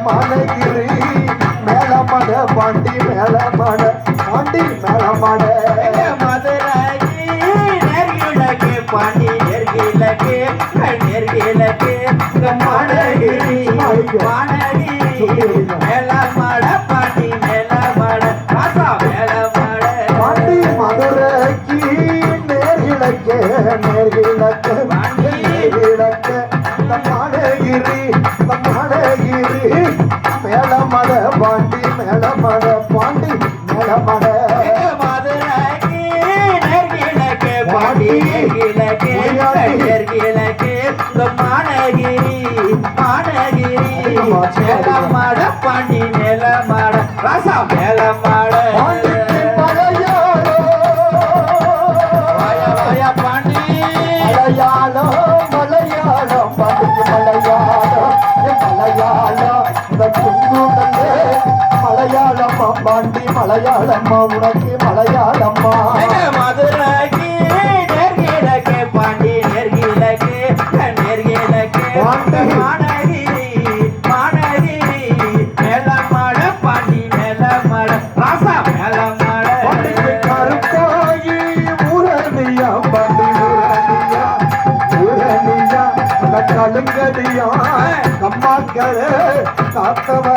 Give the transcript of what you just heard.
மானகிரி மேலமட பாண்டி மேலமட பாண்டி மேலமட மதுரைக்கு நெருகிழக்கு பாண்டி நெருகிழக்கு நெருகிழக்கு மானகிரி மானகிரி மேலமட பாண்டி மேலமட ராசா மேலமட பாண்டி மதுரைக்கு நேர்கிழக்கு நேர்கிழக்கு நேர்கிழக்கு மானகிரி மானகிரி மேலமட பாண்டி மேலமட பாண்டி மேலமட மதுரைக்கு நெருகிழக்கு பாண்டி நெருகிழக்கு நெருகிழக்கு மானகிரி மானகிரி மேலமட பாண்டி மேலமட ராசா மேலமட பாண்டி மலையாளம் மலையாளம் பாண்டிக்கு மலையாளம் மலையாளம் இந்த குங்குடல்ல மலையாளம்மா பாண்டி மலையாளம்மா உனக்கு மலையாளம்மா மதுரைக்கு நெருகிழக்கு பாண்டி நெருகிழக்கு நெருகிழக்கு மானகிரி மானகிரி மேலமட பாண்டி மேலமட ராசா மேலமட கருப்பாயி ஊரணியா பாண்டி ஊரணியா ஊரணியா அந்த கலுங்கடியா அம்மாக்களே காத்தவரா